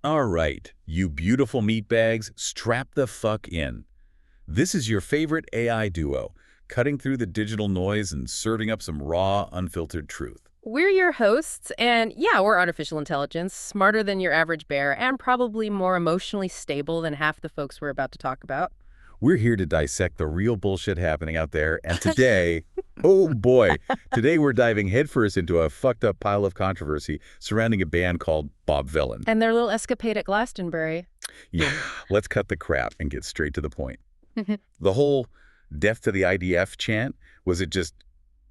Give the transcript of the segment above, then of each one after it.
All right, you beautiful meatbags, strap the fuck in. This is your favorite AI duo, cutting through the digital noise and serving up some raw, unfiltered truth. We're your hosts, and yeah, we're artificial intelligence, smarter than your average bear, and probably more emotionally stable than half the folks we're about to talk about. We're here to dissect the real bullshit happening out there, and today, oh boy, today we're diving headfirst into a fucked up pile of controversy surrounding a band called Bob Vylan. And their little escapade at Glastonbury. Yeah, let's cut the crap and get straight to the point. The whole death to the IDF chant, was it just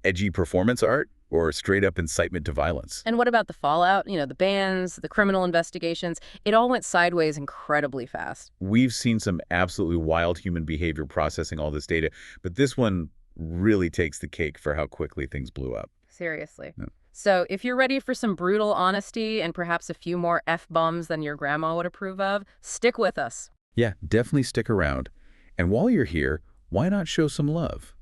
edgy performance art or straight up incitement to violence? And what about the fallout? You know, the bans, the criminal investigations, it all went sideways incredibly fast. We've seen some absolutely wild human behavior processing all this data, but this one really takes the cake for how quickly things blew up. Seriously. Yeah. So if you're ready for some brutal honesty and perhaps a few more F-bombs than your grandma would approve of, stick with us. Yeah, definitely stick around. And while you're here, why not show some love?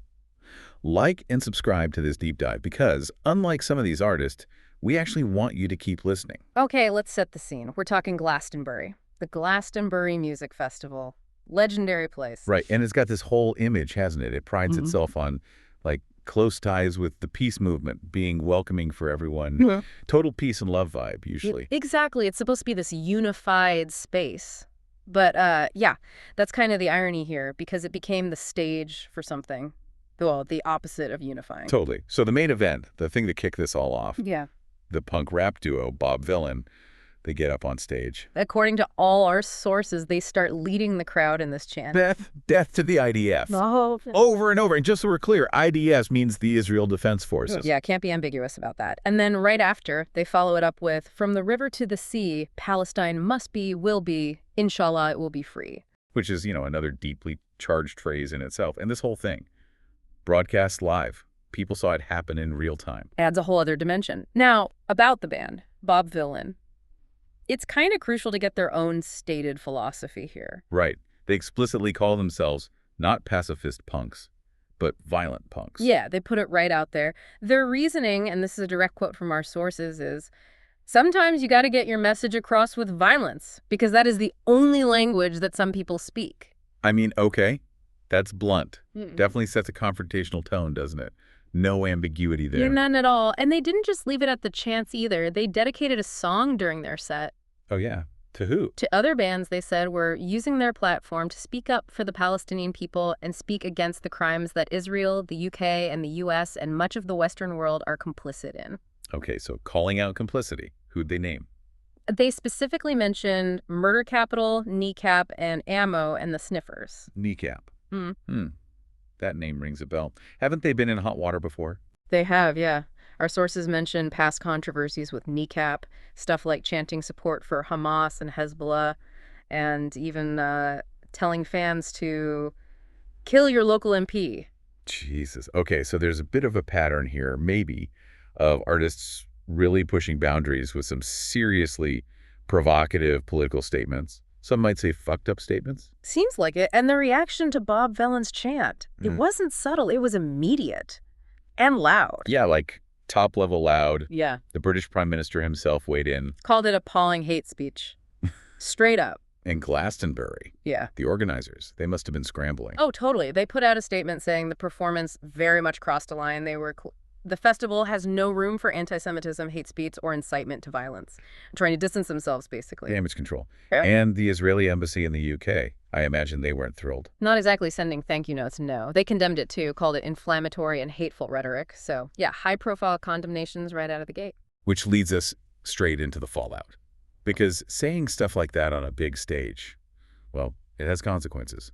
Like and subscribe to this deep dive because, unlike some of these artists, we actually want you to keep listening. Okay, let's set the scene. We're talking Glastonbury, the Glastonbury Music Festival. Legendary place. Right, and it's got this whole image, hasn't it? It prides itself on, like, close ties with the peace movement, being welcoming for everyone. Yeah. Total peace and love vibe, usually. Exactly. It's supposed to be this unified space. But, yeah, that's kind of the irony here, because it became the stage for something. Well, the opposite of unifying. Totally. So the main event, the thing that kicked this all off, Yeah. the punk rap duo, Bob Vylan, they get up on stage. According to all our sources, they start leading the crowd in this chant. Death to the IDF. Oh. Over and over. And just so we're clear, IDF means the Israel Defense Forces. Yeah, can't be ambiguous about that. And then right after, they follow it up with, from the river to the sea, Palestine must be, will be, inshallah, it will be free. Which is, another deeply charged phrase in itself. And this whole thing, broadcast live. People saw it happen in real time. Adds a whole other dimension. Now, about the band, Bob Vylan. It's kind of crucial to get their own stated philosophy here. Right. They explicitly call themselves not pacifist punks, but violent punks. Yeah, they put it right out there. Their reasoning, and this is a direct quote from our sources, is sometimes you got to get your message across with violence because that is the only language that some people speak. I mean, okay, that's blunt. Definitely sets a confrontational tone, doesn't it? No ambiguity there. Yeah, none at all. And they didn't just leave it at the chants either. They dedicated a song during their set. Oh, yeah. To who? To other bands, they said, were using their platform to speak up for the Palestinian people and speak against the crimes that Israel, the UK, and the US, and much of the Western world are complicit in. Okay, so calling out complicity. Who'd they name? They specifically mentioned Murder Capital, Kneecap, and Ammo, and the Sniffers. Kneecap. That name rings a bell. Haven't they been in hot water before? They have, yeah. Our sources mention past controversies with Kneecap, stuff like chanting support for Hamas and Hezbollah, and even telling fans to kill your local MP. Jesus. Okay, so there's a bit of a pattern here, maybe, of artists really pushing boundaries with some seriously provocative political statements. Some might say fucked up statements. Seems like it. And the reaction to Bob Vylan's chant, it wasn't subtle, it was immediate and loud. Yeah, like top level loud. Yeah. The British Prime Minister himself weighed in. Called it appalling hate speech. Straight up. And Glastonbury, Yeah. the organizers, they must have been scrambling. Oh, totally. They put out a statement saying the performance very much crossed a line. The festival has no room for anti-Semitism, hate speech, or incitement to violence. Trying to distance themselves, basically. Damage control. Yeah. And the Israeli embassy in the UK, I imagine they weren't thrilled. Not exactly sending thank you notes, no. They condemned it too, called it inflammatory and hateful rhetoric. So, yeah, high-profile condemnations right out of the gate. Which leads us straight into the fallout. Because saying stuff like that on a big stage, well, it has consequences.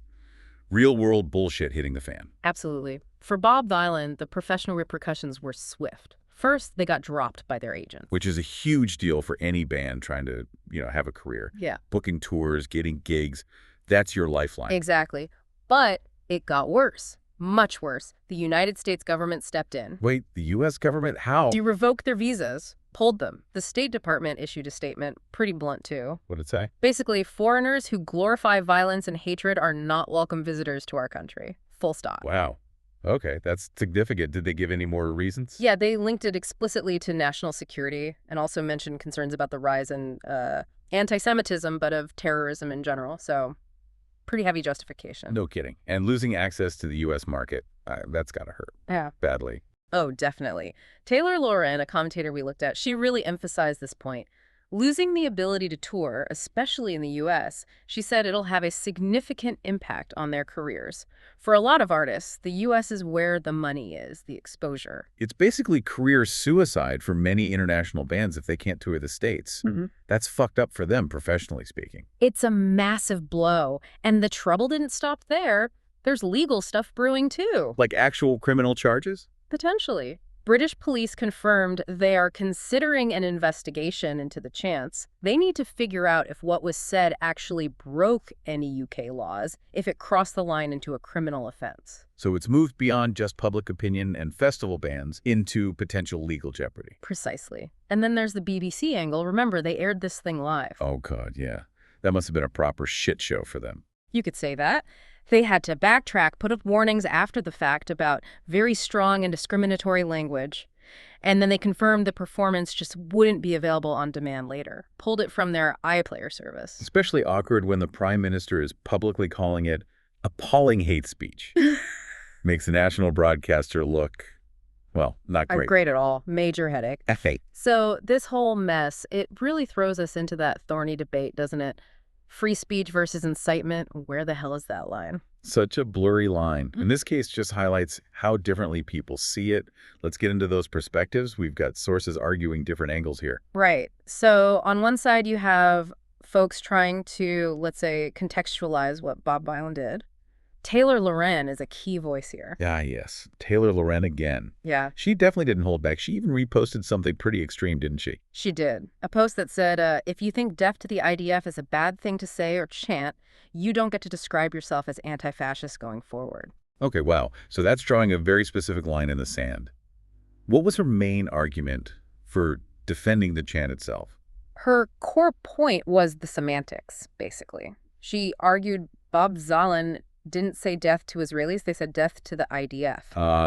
Real-world bullshit hitting the fan. Absolutely. For Bob Vylan, the professional repercussions were swift. First, they got dropped by their agents. Which is a huge deal for any band trying to, have a career. Yeah. Booking tours, getting gigs, that's your lifeline. Exactly. But it got worse. Much worse. The United States government stepped in. Wait, the U.S. government? How? To revoke their visas, pulled them. The State Department issued a statement, pretty blunt too. What'd it say? Basically, foreigners who glorify violence and hatred are not welcome visitors to our country. Full stop. Wow. Okay, that's significant. Did they give any more reasons? Yeah, they linked it explicitly to national security and also mentioned concerns about the rise in anti-Semitism, but of terrorism in general. So pretty heavy justification. No kidding. And losing access to the U.S. market, that's got to hurt Yeah. badly. Oh, definitely. Taylor Loren, a commentator we looked at, she really emphasized this point. Losing the ability to tour, especially in the U.S., she said it'll have a significant impact on their careers. For a lot of artists, the U.S. is where the money is, the exposure. It's basically career suicide for many international bands if they can't tour the States. Mm-hmm. That's fucked up for them, professionally speaking. It's a massive blow, and the trouble didn't stop there. There's legal stuff brewing, too. Like actual criminal charges? Potentially. British police confirmed they are considering an investigation into the chants. They need to figure out if what was said actually broke any UK laws, if it crossed the line into a criminal offense. So it's moved beyond just public opinion and festival bans into potential legal jeopardy. Precisely. And then there's the BBC angle. Remember, they aired this thing live. Oh, God, yeah. That must have been a proper shit show for them. You could say that. They had to backtrack, put up warnings after the fact about very strong and discriminatory language. And then they confirmed the performance just wouldn't be available on demand later. Pulled it from their iPlayer service. Especially awkward when the Prime Minister is publicly calling it appalling hate speech. Makes the national broadcaster look, well, not great. Not great at all. Major headache. F8. So this whole mess, it really throws us into that thorny debate, doesn't it? Free speech versus incitement, where the hell is that line? Such a blurry line. In this case, just highlights how differently people see it. Let's get into those perspectives. We've got sources arguing different angles here. Right. So on one side, you have folks trying to, let's say, contextualize what Bob Vylan did. Taylor Loren is a key voice here. Ah, yes. Taylor Loren again. Yeah. She definitely didn't hold back. She even reposted something pretty extreme, didn't she? She did. A post that said, if you think death to the IDF is a bad thing to say or chant, you don't get to describe yourself as anti-fascist going forward. Okay, wow. So that's drawing a very specific line in the sand. What was her main argument for defending the chant itself? Her core point was the semantics, basically. She argued Bob Vylan didn't say death to Israelis, they said death to the IDF.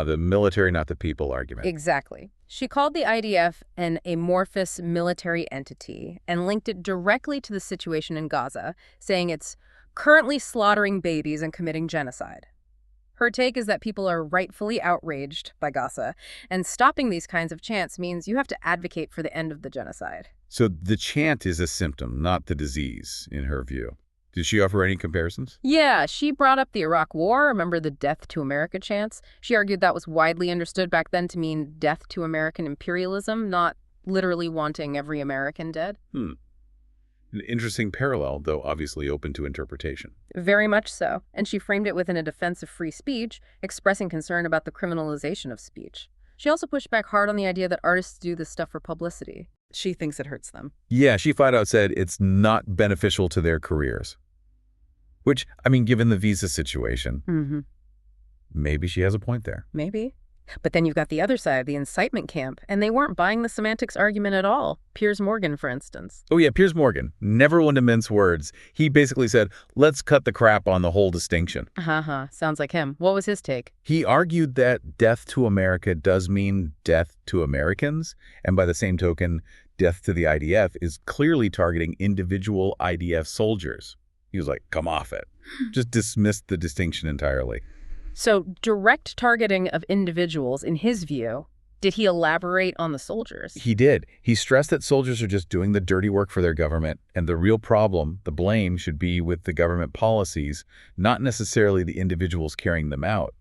The military, not the people argument. Exactly. She called the IDF an amorphous military entity and linked it directly to the situation in Gaza, saying it's currently slaughtering babies and committing genocide. Her take is that people are rightfully outraged by Gaza, and stopping these kinds of chants means you have to advocate for the end of the genocide. So the chant is a symptom, not the disease, in her view. Did she offer any comparisons? Yeah, she brought up the Iraq War. Remember the Death to America chants? She argued that was widely understood back then to mean death to American imperialism, not literally wanting every American dead. An interesting parallel, though obviously open to interpretation. Very much so. And she framed it within a defense of free speech, expressing concern about the criminalization of speech. She also pushed back hard on the idea that artists do this stuff for publicity. She thinks it hurts them. Yeah, she flat out said it's not beneficial to their careers. Which, I mean, given the visa situation, maybe she has a point there. Maybe. But then you've got the other side, the incitement camp, and they weren't buying the semantics argument at all. Piers Morgan, for instance. Oh yeah, Piers Morgan, never one to mince words. He basically said, let's cut the crap on the whole distinction. Sounds like him. What was his take? He argued that death to America does mean death to Americans, and by the same token, death to the IDF is clearly targeting individual IDF soldiers. He was like, come off it. Just dismissed the distinction entirely. So direct targeting of individuals, in his view, did he elaborate on the soldiers? He did. He stressed that soldiers are just doing the dirty work for their government, and the real problem, the blame, should be with the government policies, not necessarily the individuals carrying them out.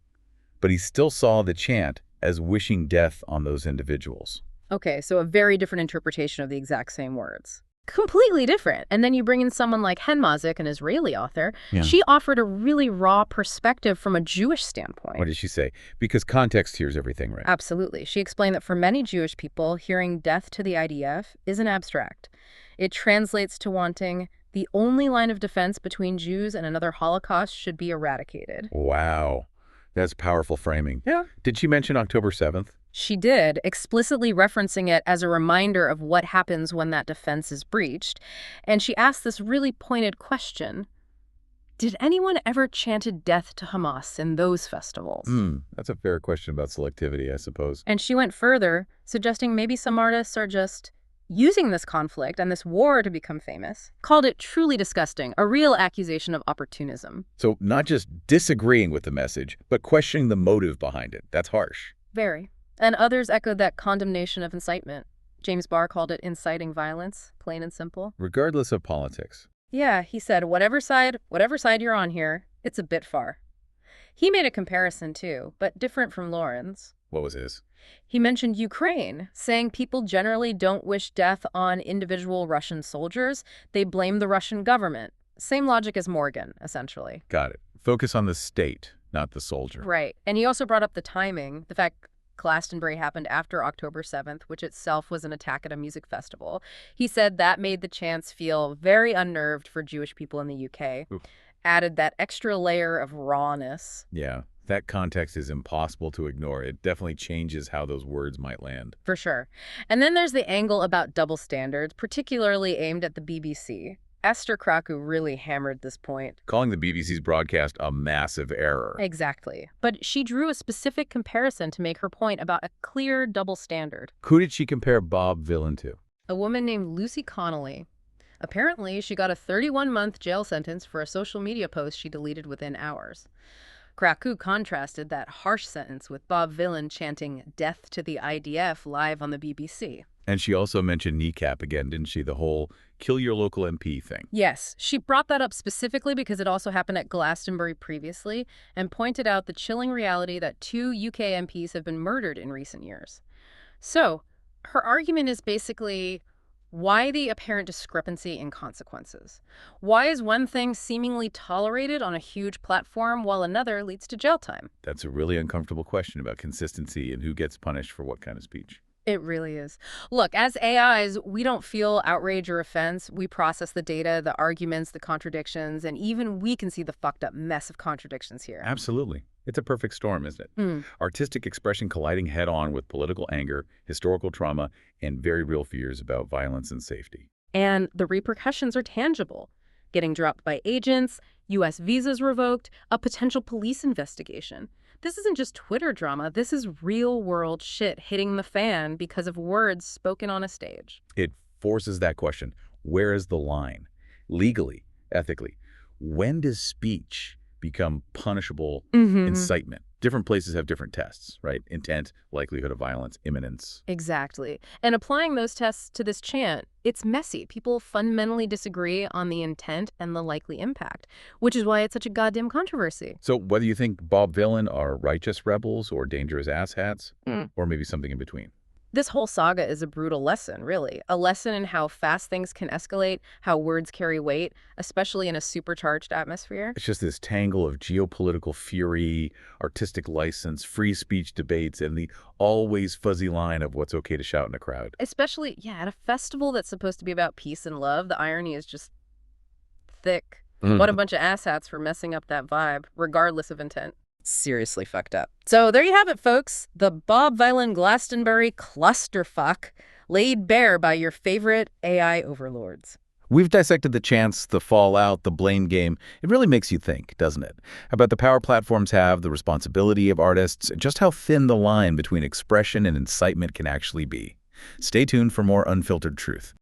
But he still saw the chant as wishing death on those individuals. Okay, so a very different interpretation of the exact same words. Completely different. And then you bring in someone like Henmazik, an Israeli author. Yeah. She offered a really raw perspective from a Jewish standpoint. What did she say? Because context here's everything, right? Absolutely. She explained that for many Jewish people, hearing death to the IDF isn't abstract. It translates to wanting the only line of defense between Jews and another Holocaust should be eradicated. Wow. That's powerful framing. Yeah. Did she mention October 7th? She did, explicitly referencing it as a reminder of what happens when that defense is breached. And she asked this really pointed question. Did anyone ever chanted death to Hamas in those festivals? That's a fair question about selectivity, I suppose. And she went further, suggesting maybe some artists are just using this conflict and this war to become famous, called it truly disgusting, a real accusation of opportunism. So not just disagreeing with the message, but questioning the motive behind it. That's harsh. Very. And others echoed that condemnation of incitement. James Barr called it inciting violence, plain and simple. Regardless of politics. Yeah, he said, whatever side you're on here, it's a bit far. He made a comparison too, but different from Lauren's. What was his? He mentioned Ukraine, saying people generally don't wish death on individual Russian soldiers. They blame the Russian government. Same logic as Morgan, essentially. Got it. Focus on the state, not the soldier. Right. And he also brought up the timing, the fact Glastonbury happened after October 7th, which itself was an attack at a music festival. He said that made the chants feel very unnerved for Jewish people in the UK. Oof. Added that extra layer of rawness. Yeah, that context is impossible to ignore. It definitely changes how those words might land. For sure. And then there's the angle about double standards, particularly aimed at the BBC. Esther Krakow really hammered this point. Calling the BBC's broadcast a massive error. Exactly. But she drew a specific comparison to make her point about a clear double standard. Who did she compare Bob Vylan to? A woman named Lucy Connolly. Apparently, she got a 31-month jail sentence for a social media post she deleted within hours. Krakow contrasted that harsh sentence with Bob Vylan chanting "Death to the IDF" live on the BBC. And she also mentioned kneecap again, didn't she? The whole kill your local MP thing. Yes, she brought that up specifically because it also happened at Glastonbury previously and pointed out the chilling reality that 2 UK MPs have been murdered in recent years. So, her argument is basically, why the apparent discrepancy in consequences? Why is one thing seemingly tolerated on a huge platform while another leads to jail time? That's a really uncomfortable question about consistency and who gets punished for what kind of speech. It really is. Look, as AIs, we don't feel outrage or offense. We process the data, the arguments, the contradictions, and even we can see the fucked up mess of contradictions here. Absolutely. It's a perfect storm, isn't it? Mm. Artistic expression colliding head-on with political anger, historical trauma, and very real fears about violence and safety. And the repercussions are tangible. Getting dropped by agents, U.S. visas revoked, a potential police investigation. This isn't just Twitter drama. This is real-world shit hitting the fan because of words spoken on a stage. It forces that question. Where is the line? Legally, ethically, when does speech become punishable incitement? Different places have different tests, right? Intent, likelihood of violence, imminence. Exactly. And applying those tests to this chant, it's messy. People fundamentally disagree on the intent and the likely impact, which is why it's such a goddamn controversy. So whether you think Bob Vylan are righteous rebels or dangerous asshats, or maybe something in between. This whole saga is a brutal lesson, really. A lesson in how fast things can escalate, how words carry weight, especially in a supercharged atmosphere. It's just this tangle of geopolitical fury, artistic license, free speech debates, and the always fuzzy line of what's okay to shout in a crowd. Especially, yeah, at a festival that's supposed to be about peace and love, the irony is just thick. What a bunch of asshats for messing up that vibe, regardless of intent. Seriously fucked up. So there you have it, folks. The Bob Vylan Glastonbury clusterfuck laid bare by your favorite AI overlords. We've dissected the chants, the fallout, the blame game. It really makes you think, doesn't it? About the power platforms have, the responsibility of artists, just how thin the line between expression and incitement can actually be. Stay tuned for more unfiltered truth.